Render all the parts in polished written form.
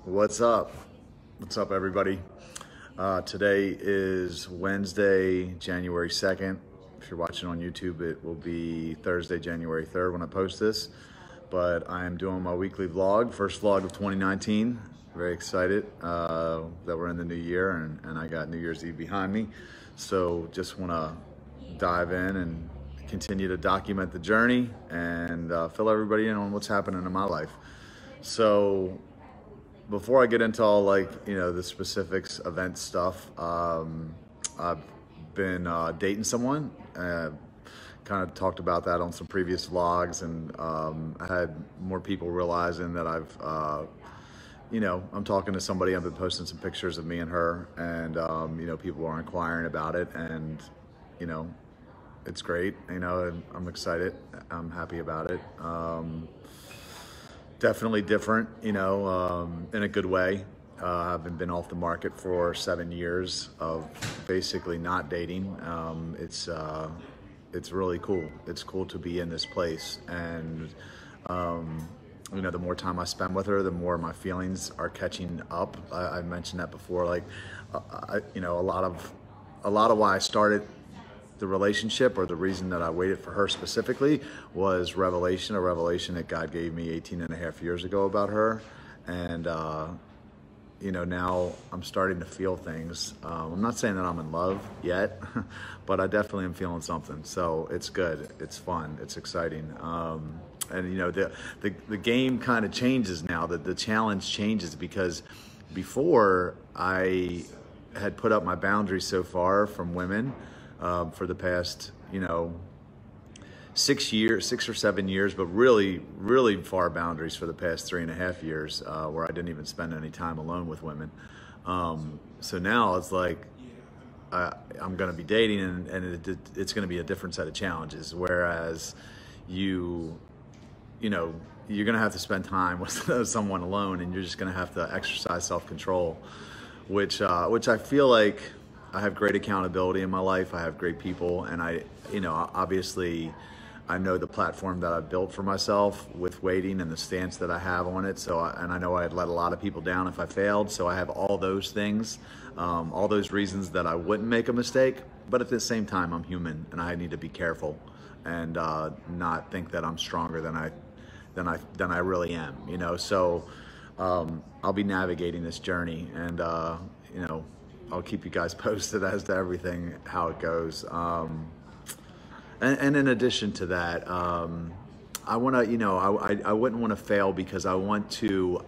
What's up? What's up, everybody? Today is Wednesday, January 2nd. If you're watching on YouTube, it will be Thursday, January 3rd when I post this. But I am doing my weekly vlog, first vlog of 2019. Very excited that we're in the new year and I got New Year's Eve behind me. So just want to dive in and continue to document the journey and fill everybody in on what's happening in my life. So before I get into all the specifics, event stuff, I've been dating someone. Kind of talked about that on some previous vlogs, and I had more people realizing that I'm talking to somebody. I've been posting some pictures of me and her, and people are inquiring about it, and it's great. And I'm excited. I'm happy about it. Definitely different, in a good way. I've been off the market for 7 years of basically not dating. It's really cool. It's cool to be in this place, and the more time I spend with her, the more my feelings are catching up. I mentioned that before. A lot of why I started the relationship, or the reason that I waited for her specifically, was a revelation that God gave me 18 and a half years ago about her. And, now I'm starting to feel things. I'm not saying that I'm in love yet, but I definitely am feeling something. So it's good. It's fun. It's exciting. The game kind of changes now. The challenge changes, because before I had put up my boundaries so far from women, for the past, 6 or 7 years, but really, really far boundaries for the past 3.5 years, where I didn't even spend any time alone with women. So now it's like, I'm going to be dating, and it's going to be a different set of challenges. Whereas you're going to have to spend time with someone alone, and you're just going to have to exercise self-control, which I feel like I have great accountability in my life. I have great people, and obviously I know the platform that I've built for myself with waiting and the stance that I have on it. And I know I'd let a lot of people down if I failed. So I have all those things, all those reasons that I wouldn't make a mistake. But at the same time, I'm human, and I need to be careful and not think that I'm stronger than I really am. So I'll be navigating this journey, and I'll keep you guys posted as to everything, how it goes. And in addition to that, I want to, I wouldn't want to fail, because I want to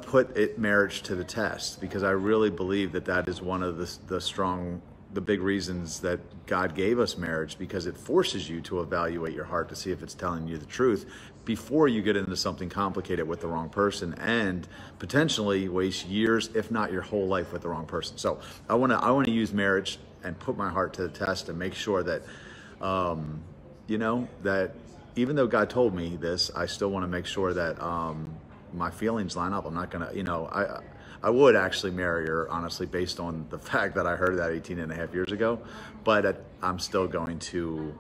put marriage to the test, because I really believe that is one of the big reasons that God gave us marriage, because it forces you to evaluate your heart to see if it's telling you the truth before you get into something complicated with the wrong person, and potentially waste years, if not your whole life, with the wrong person. So I want to use marriage and put my heart to the test, and make sure that that even though God told me this, I still want to make sure that my feelings line up. I'm not gonna, I would actually marry her, honestly, based on the fact that I heard that 18 and a half years ago, but I'm still going to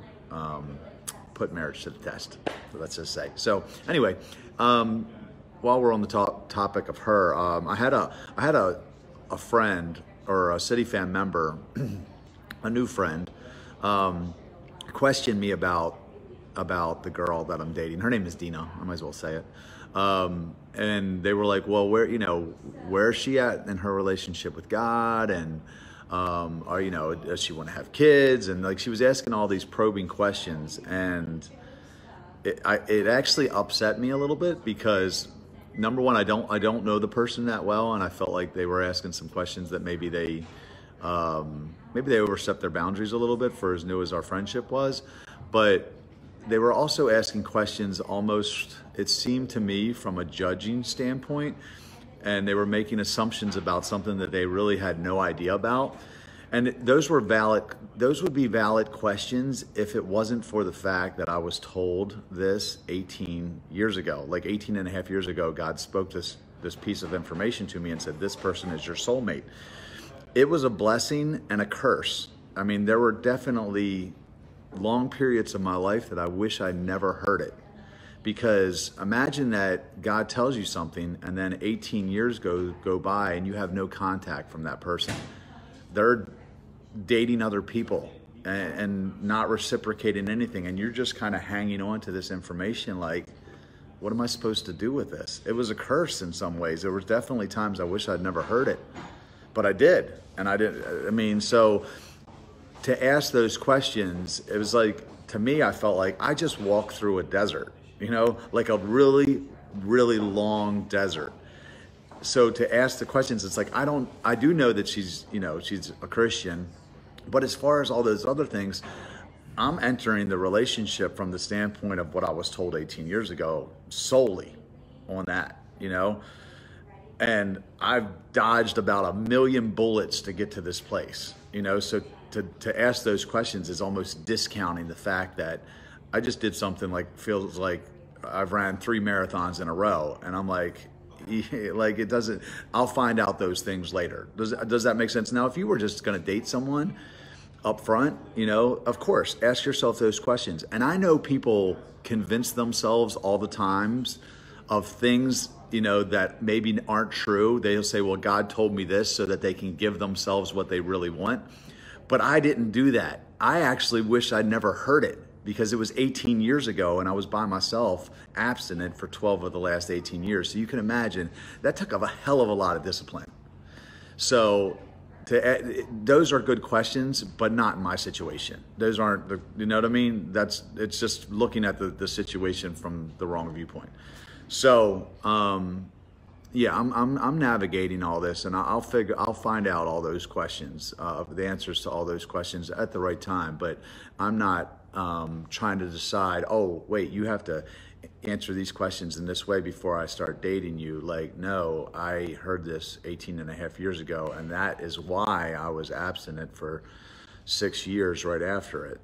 put marriage to the test, let's just say. So anyway, while we're on the topic of her, I had a friend, or a City Fan member, a new friend, question me about the girl that I'm dating. Her name is Dina. I might as well say it. And they were like, well, where is she at in her relationship with God? And, does she want to have kids? And she was asking all these probing questions. And it actually upset me a little bit, because number one, I don't know the person that well. And I felt like they were asking some questions that maybe they overstepped their boundaries a little bit, for as new as our friendship was. But they were also asking questions almost, it seemed to me, from a judging standpoint, and they were making assumptions about something that they really had no idea about. And those would be valid questions if it wasn't for the fact that I was told this 18 years ago. 18 and a half years ago, God spoke this piece of information to me and said, this person is your soulmate. It was a blessing and a curse. I mean, there were definitely long periods of my life that I wish I never heard it, Because imagine that God tells you something and then 18 years go by and you have no contact from that person. They're dating other people and not reciprocating anything, and you're just kind of hanging on to this information like, what am I supposed to do with this? It was a curse in some ways. There were definitely times I wish I'd never heard it, but I did. And I didn't, I mean, so to ask those questions, it was like, to me, I felt like I just walked through a desert, you know, like a really, really long desert. So to ask the questions, it's like, I do know that she's, you know, she's a Christian, but as far as all those other things, I'm entering the relationship from the standpoint of what I was told 18 years ago, solely on that, you know? And I've dodged about 1 million bullets to get to this place, you know? So to ask those questions is almost discounting the fact that I just did something like, feels like I've ran 3 marathons in a row. And I'm like it doesn't, I'll find out those things later. Does that make sense? Now, if you were just going to date someone up front, you know, of course, ask yourself those questions. And I know people convince themselves all the times of things, you know, that maybe aren't true. They'll say, well, God told me this, so that they can give themselves what they really want. But I didn't do that. I actually wish I'd never heard it, because it was 18 years ago and I was by myself, abstinent for 12 of the last 18 years. So you can imagine that took a hell of a lot of discipline. So those are good questions, but not in my situation. Those aren't, you know what I mean? It's just looking at the situation from the wrong viewpoint. So, yeah, I'm navigating all this, and I'll find out all those questions, the answers to all those questions at the right time. But I'm not trying to decide, oh, wait, you have to answer these questions in this way before I start dating you. Like, no, I heard this 18 and a half years ago, and that is why I was abstinent for 6 years right after it.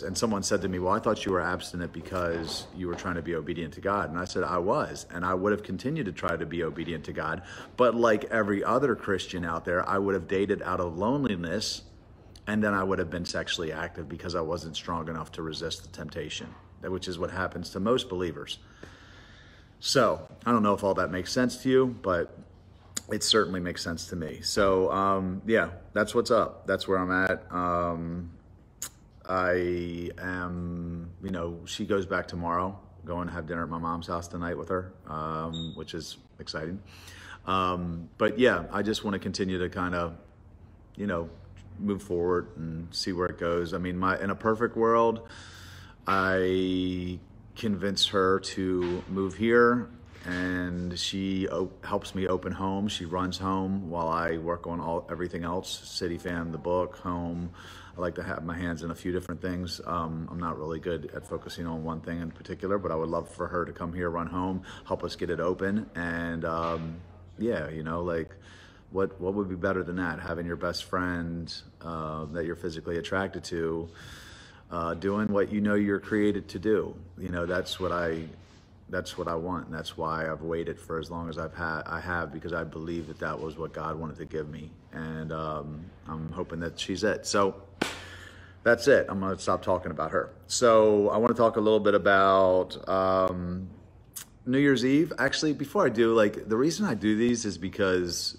And someone said to me, well, I thought you were abstinent because you were trying to be obedient to God. And I said, I was, and I would have continued to try to be obedient to God. But like every other Christian out there, I would have dated out of loneliness, and then I would have been sexually active because I wasn't strong enough to resist the temptation, which is what happens to most believers. So I don't know if all that makes sense to you, but it certainly makes sense to me. So yeah, that's what's up. That's where I'm at. I am, you know, she goes back tomorrow, going to have dinner at my mom's house tonight with her, which is exciting. But yeah, I just want to continue to kind of, you know, move forward and see where it goes. I mean, in a perfect world, I convinced her to move here, and she helps me open home. She runs home while I work on everything else: City Fam, the book, home. I like to have my hands in a few different things. I'm not really good at focusing on one thing in particular, but I would love for her to come here, run home, help us get it open. And yeah, you know, like, what would be better than that? Having your best friend that you're physically attracted to doing what you know you're created to do. You know, that's what I want, and that's why I've waited for as long as I have, because I believe that was what God wanted to give me, and I'm hoping that she's it. So that's it. I'm going to stop talking about her. So I want to talk a little bit about New Year's Eve. Actually, before I do, like, the reason I do these is because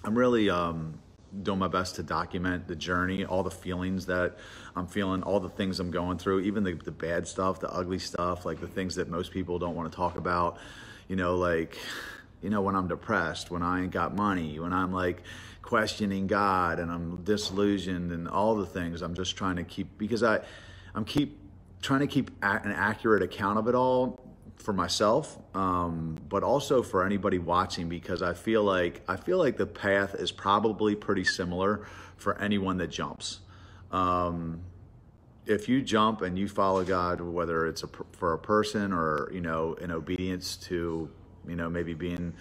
I'm really doing my best to document the journey, all the feelings that I'm feeling, all the things I'm going through, even the bad stuff, the ugly stuff, like the things that most people don't want to talk about. You know, like, you know, when I'm depressed, when I ain't got money, when I'm like questioning God and I'm disillusioned, and all the things I'm just trying to keep, because I'm trying to keep an accurate account of it all for myself, but also for anybody watching, because I feel like the path is probably pretty similar for anyone that jumps. If you jump and you follow God, whether it's for a person or, you know, in obedience to, you know, maybe being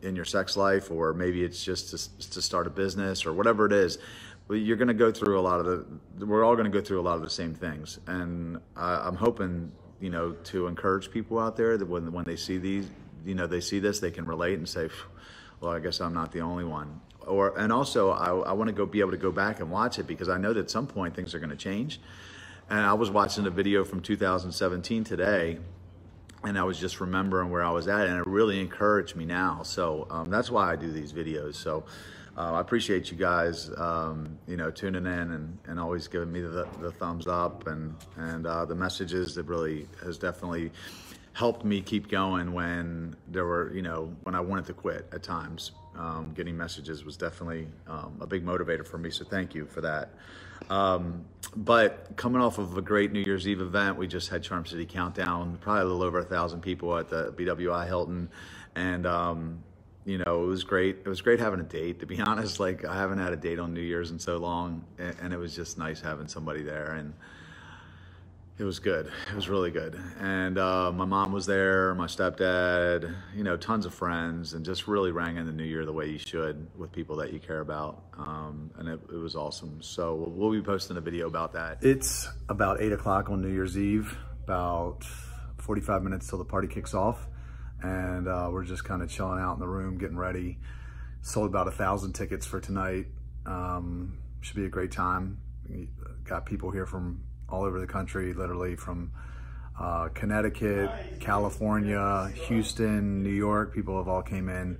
in your sex life, or maybe it's just to start a business or whatever it is, you're going to go through we're all going to go through a lot of the same things. And I'm hoping, you know, to encourage people out there that when they see these, you know, they see this, they can relate and say, well, I guess I'm not the only one. And also I want to be able to go back and watch it, because I know that at some point things are going to change. And I was watching a video from 2017 today, and I was just remembering where I was at, and it really encouraged me now. So that's why I do these videos. So I appreciate you guys, you know, tuning in and always giving me the thumbs up and the messages. That really has definitely helped me keep going when there were, you know, when I wanted to quit at times. Getting messages was definitely a big motivator for me. So thank you for that. But coming off of a great New Year's Eve event, we just had Charm City Countdown, probably a little over 1,000 people at the BWI Hilton. And, you know, it was great. It was great having a date, to be honest. Like, I haven't had a date on New Year's in so long, and it was just nice having somebody there. And it was good. It was really good. And my mom was there, my stepdad, you know, tons of friends, and just really rang in the new year the way you should with people that you care about. And it was awesome. So we'll be posting a video about that. It's about 8 o'clock on New Year's Eve, about 45 minutes till the party kicks off. And we're just kind of chilling out in the room, getting ready. Sold about 1,000 tickets for tonight. Should be a great time. We got people here from all over the country, literally from Connecticut, California, Houston, New York. People have all came in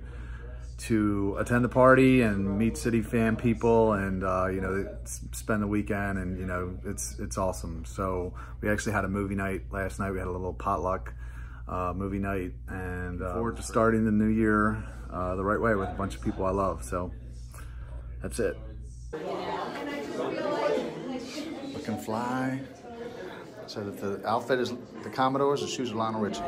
to attend the party and meet City fan people, and you know, spend the weekend, and you know, it's awesome. So we actually had a movie night last night. We had a little potluck movie night, and forward to starting the new year the right way with a bunch of people I love. So that's it. Looking fly. So that the outfit is the Commodores, the shoes are Lionel Richie.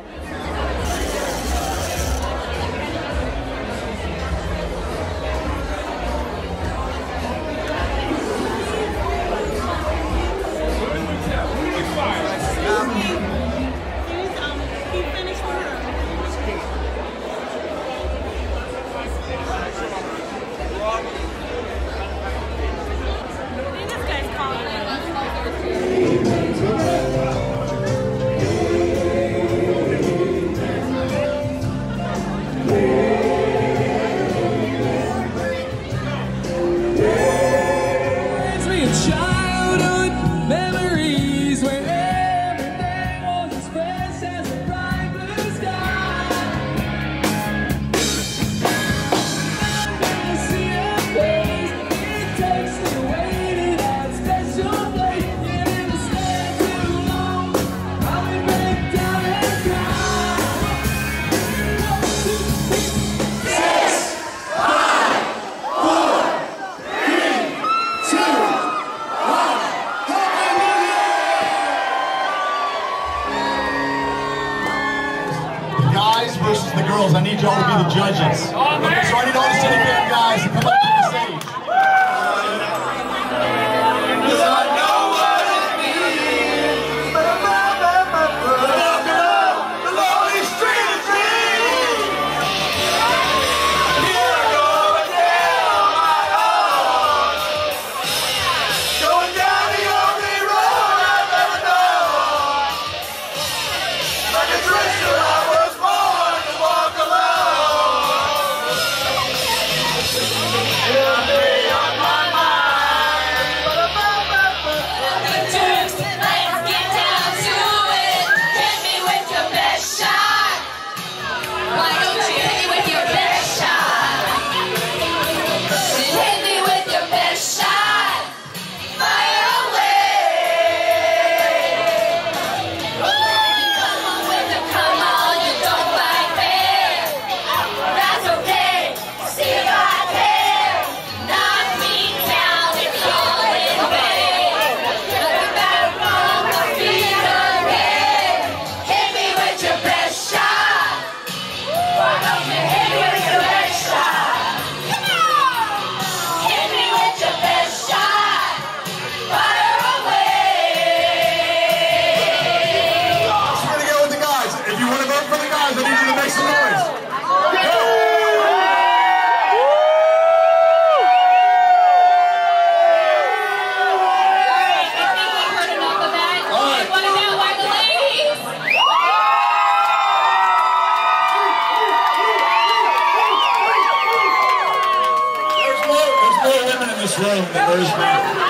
Versus the girls. I need y'all to be the judges. So I need all the City fan guys to come up to the stage.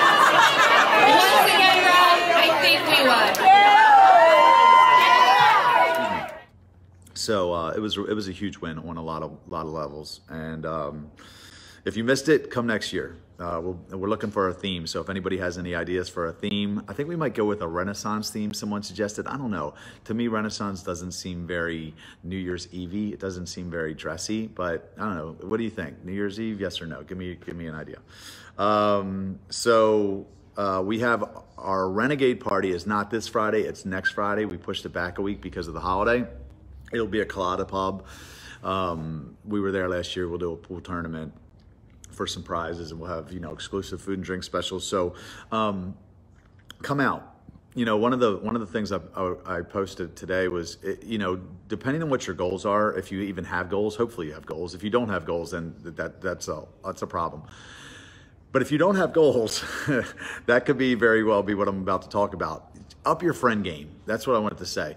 Once again, Rob, I think So it was a huge win on a lot of levels. And if you missed it, come next year. We're looking for a theme. So if anybody has any ideas for a theme, I think we might go with a Renaissance theme. Someone suggested. I don't know. To me, Renaissance doesn't seem very New Year's Eve-y. It doesn't seem very dressy. But I don't know. What do you think? New Year's Eve? Yes or no? Give me an idea. We have our Renegade party is not this Friday. It's next Friday. We pushed it back a week because of the holiday. It'll be a Colada pub. We were there last year. We'll do a pool tournament for some prizes, and we'll have, exclusive food and drink specials. So come out. One of the things I posted today was, depending on what your goals are, if you even have goals, hopefully you have goals. If you don't have goals, then that's a problem. But if you don't have goals, that could very well be what I'm about to talk about. Up your friend game. That's what I wanted to say.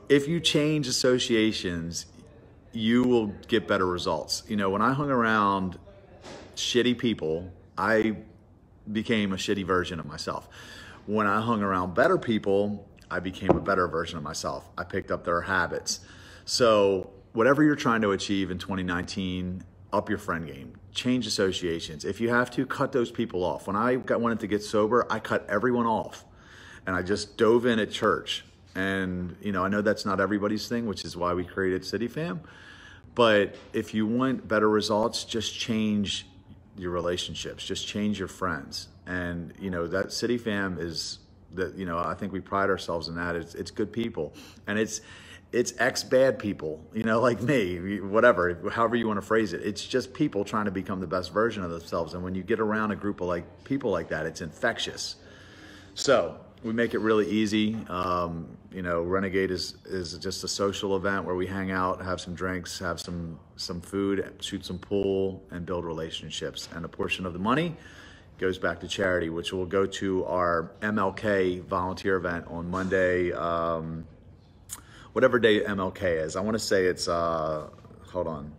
If you change associations, you will get better results. When I hung around shitty people, I became a shitty version of myself. When I hung around better people, I became a better version of myself. I picked up their habits. So whatever you're trying to achieve in 2019, up your friend game. Change associations. If you have to, cut those people off. When I wanted to get sober, I cut everyone off. And I just dove in at church. And, I know that's not everybody's thing, which is why we created City Fam. But if you want better results, just change your relationships, just change your friends. And, that City Fam is that, I think we pride ourselves in that. It's good people. And it's ex-bad people, like me, whatever, however you want to phrase it. It's just people trying to become the best version of themselves. And when you get around a group of people like that, it's infectious. So we make it really easy. Renegade is just a social event where we hang out, have some drinks, have some food, shoot some pool, and build relationships. And a portion of the money goes back to charity, which will go to our MLK volunteer event on Monday, whatever day MLK is. I want to say it's, hold on.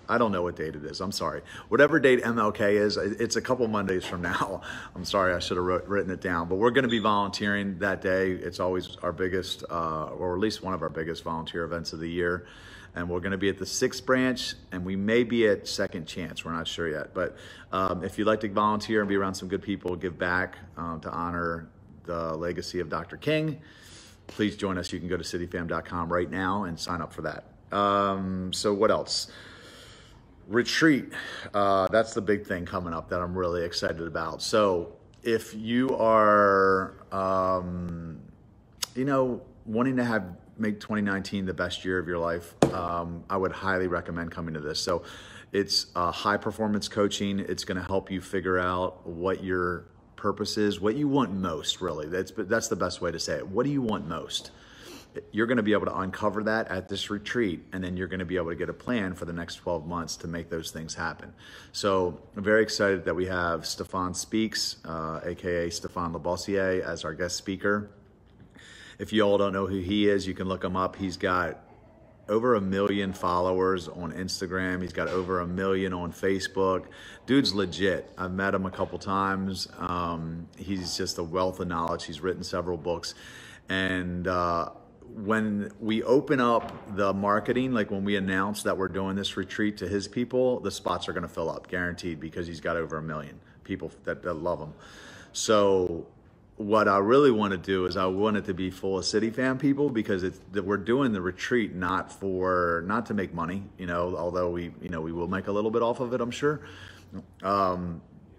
I don't know what date it is. I'm sorry. Whatever date MLK is, it's a couple Mondays from now. I'm sorry, I should have written it down. But we're going to be volunteering that day. It's always our biggest, or at least one of our biggest volunteer events of the year. And we're going to be at the 6th branch, and we may be at Second Chance. We're not sure yet. But if you'd like to volunteer and be around some good people, give back to honor the legacy of Dr. King, please join us. You can go to cityfam.com right now and sign up for that. So what else? Retreat. That's the big thing coming up that I'm really excited about. So if you are, wanting to make 2019 the best year of your life, I would highly recommend coming to this. So it's high performance coaching. It's going to help you figure out what your purpose is, what you want most, really. That's the best way to say it. What do you want most? You're going to be able to uncover that at this retreat, and then you're going to be able to get a plan for the next 12 months to make those things happen. So I'm very excited that we have Stefan Speaks, aka Stefan Labossiere, as our guest speaker. If you all don't know who he is, you can look him up. He's got over 1 million followers on Instagram. He's got over 1 million on Facebook. Dude's legit. I've met him a couple times. He's just a wealth of knowledge. He's written several books. And when we open up the marketing, like when we announce that we're doing this retreat to his people, the spots are going to fill up, guaranteed, because he's got over 1 million people that love him. So what I really want to do is I want it to be full of City Fam people, because we're doing the retreat not to make money, although we will make a little bit off of it, I'm sure.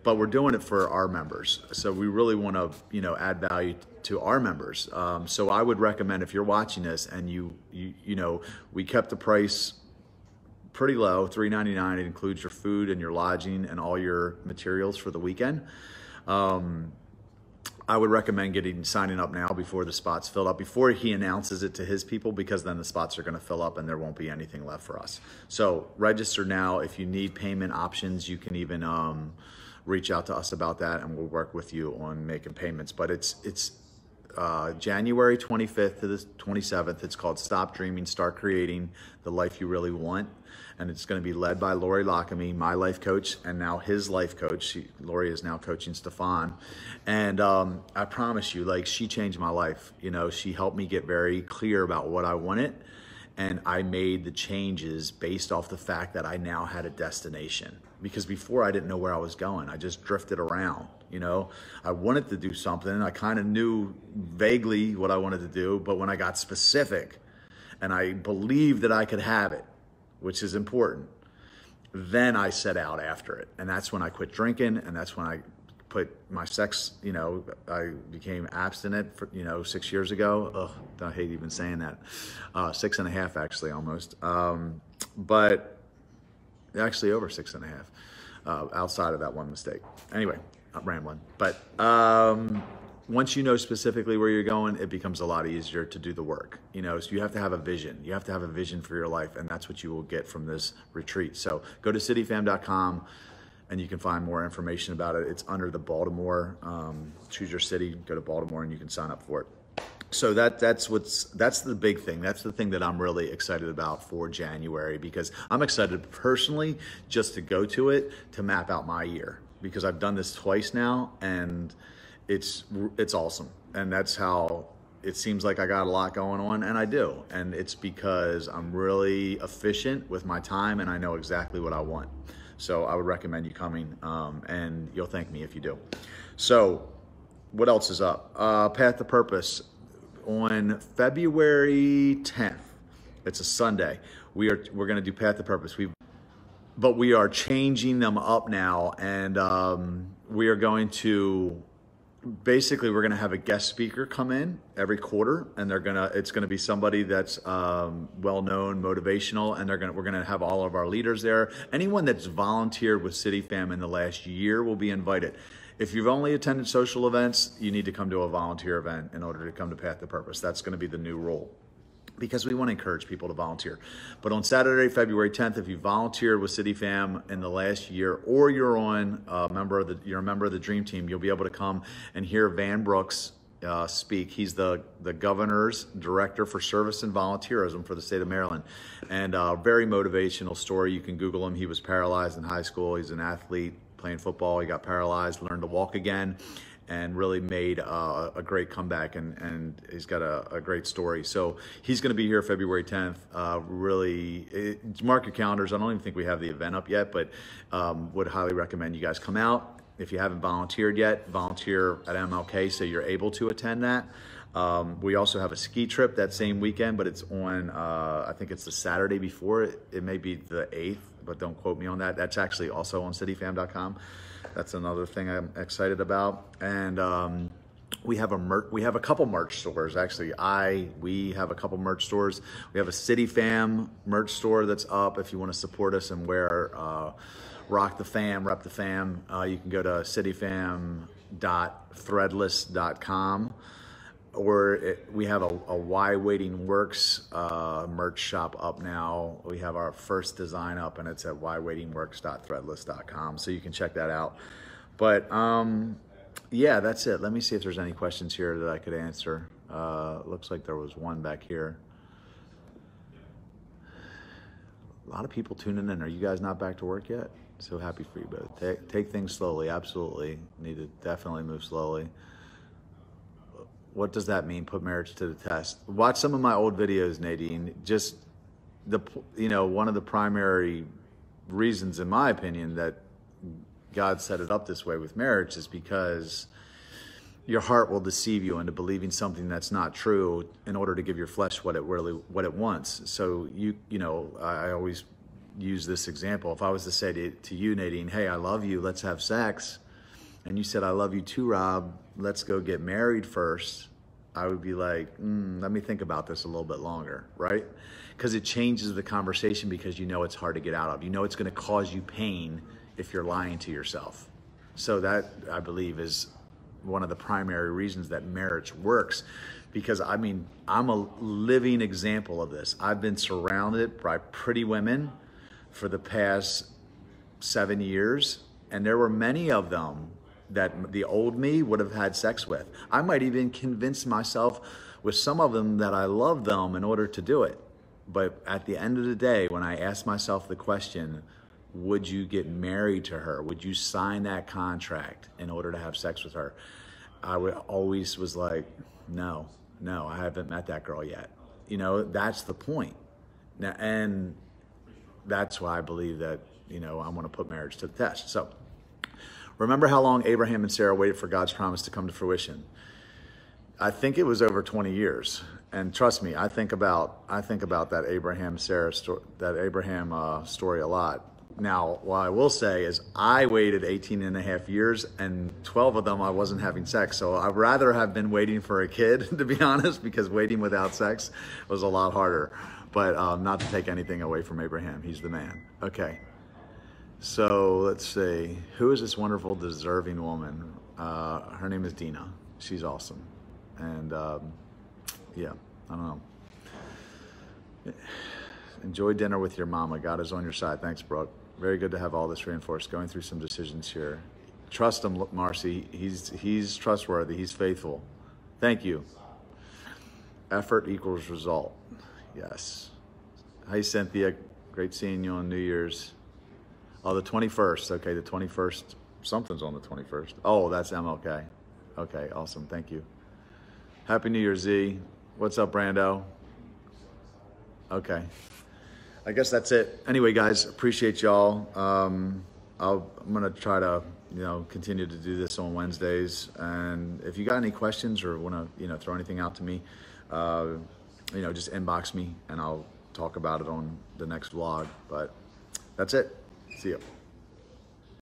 But we're doing it for our members. So we really want to, add value to our members. So I would recommend, if you're watching this and we kept the price pretty low, $3.99. It includes your food and your lodging and all your materials for the weekend. I would recommend signing up now before the spots fill up, before he announces it to his people, because then the spots are going to fill up and there won't be anything left for us. So register now. If you need payment options, you can even reach out to us about that, and we'll work with you on making payments. But it's January 25th to the 27th. It's called Stop Dreaming, Start Creating the Life You Really Want. And it's going to be led by Lori Lockamy, my life coach, and now his life coach. Lori is now coaching Stefan. And I promise you, she changed my life. She helped me get very clear about what I wanted. And I made the changes based off the fact that I now had a destination. Because before I didn't know where I was going. I just drifted around, you know. I wanted to do something. I kind of knew vaguely what I wanted to do, but when I got specific and I believed that I could have it, which is important, then I set out after it. And that's when I quit drinking, and that's when I put my sex, you know, I became abstinent for, 6 years ago. Ugh, I hate even saying that. 6.5 actually, almost. But actually over 6.5, outside of that one mistake. Anyway, I'm rambling. But once you know specifically where you're going, it becomes a lot easier to do the work. So you have to have a vision. You have to have a vision for your life, and that's what you will get from this retreat. So go to cityfam.com and you can find more information about it. It's under the Baltimore. Choose your city, go to Baltimore, and you can sign up for it. So that's the big thing. That's the thing that I'm really excited about for January, because I'm excited personally just to go to it, to map out my year, because I've done this twice now, and it's awesome. And that's how it seems like I got a lot going on, and I do. And it's because I'm really efficient with my time, and I know exactly what I want. So I would recommend you coming, and you'll thank me if you do. So what else is up? Path to Purpose. On February 10th, it's a Sunday, we're going to do Path to Purpose. But we are changing them up now, and we are going to, basically, we're going to have a guest speaker come in every quarter, and it's going to be somebody that's well-known, motivational, and we're going to have all of our leaders there. Anyone that's volunteered with City Fam in the last year will be invited. If you've only attended social events, you need to come to a volunteer event in order to come to Path to Purpose. That's going to be the new rule, because we want to encourage people to volunteer. But on Saturday, February 10th, if you volunteered with City Fam in the last year, or you're a member of the Dream Team, you'll be able to come and hear Van Brooks speak. He's the governor's director for service and volunteerism for the state of Maryland, and very motivational story. You can Google him. He was paralyzed in high school. He's an athlete playing football. He got paralyzed, learned to walk again, and really made a great comeback, and he's got a great story. So he's going to be here February 10th. Mark your calendars. I don't even think we have the event up yet, but would highly recommend you guys come out. If you haven't volunteered yet, volunteer at MLK so you're able to attend that. We also have a ski trip that same weekend, but it's on, I think it's the Saturday before. It may be the 8th, but don't quote me on that. That's actually also on cityfam.com. That's another thing I'm excited about. And we have a couple merch stores. Actually, we have a couple merch stores. We have a City Fam merch store that's up. If you want to support us and wear rock the fam, rep the fam, you can go to cityfam.threadless.com. Or we have a Why Waiting Works merch shop up now. We have our first design up, and it's at whywaitingworks.threadless.com, so you can check that out. But yeah, that's it. Let me see if there's any questions here that I could answer. Looks like there was one back here. A lot of people tuning in. Are you guys not back to work yet? So happy for you both. Take things slowly. Absolutely. Need to definitely move slowly. What does that mean? Put marriage to the test. Watch some of my old videos, Nadine. Just one of the primary reasons, in my opinion, that God set it up this way with marriage is because your heart will deceive you into believing something that's not true in order to give your flesh what it wants. So I always use this example. If I was to say to you, Nadine, hey, I love you, let's have sex, and you said, I love you too, Rob, let's go get married first, I would be like, let me think about this a little bit longer, right? Because it changes the conversation, because it's hard to get out of. It's going to cause you pain if you're lying to yourself. So that, I believe, is one of the primary reasons that marriage works, because I'm a living example of this. I've been surrounded by pretty women for the past 7 years, and there were many of them that the old me would have had sex with. I might even convince myself with some of them that I love them in order to do it. But at the end of the day, when I ask myself the question, would you get married to her? Would you sign that contract in order to have sex with her? I was like, no, I haven't met that girl yet. That's the point. Now, and that's why I believe that, you know, I want to put marriage to the test. So remember how long Abraham and Sarah waited for God's promise to come to fruition? I think it was over 20 years. And trust me, I think about that Abraham story a lot. Now, what I will say is I waited 18 and a half years, and 12 of them I wasn't having sex. So I'd rather have been waiting for a kid, to be honest, because waiting without sex was a lot harder. But not to take anything away from Abraham. He's the man. Okay. So let's see. Who is this wonderful, deserving woman? Her name is Dina. She's awesome. And yeah, I don't know. Enjoy dinner with your mama. God is on your side. Thanks, Brooke. Very good to have all this reinforced. Going through some decisions here. Trust him, Marcy. He's trustworthy. He's faithful. Thank you. Effort equals result. Yes. Hi, Cynthia. Great seeing you on New Year's. Oh, the 21st. Okay, the 21st. Something's on the 21st. Oh, that's MLK. Okay, awesome. Thank you. Happy New Year, Z. What's up, Brando? Okay. I guess that's it. Anyway, guys, appreciate y'all. I'm going to try to, you know, continue to do this on Wednesdays. And if you got any questions or want to, you know, throw anything out to me, you know, just inbox me and I'll talk about it on the next vlog. But that's it. See ya.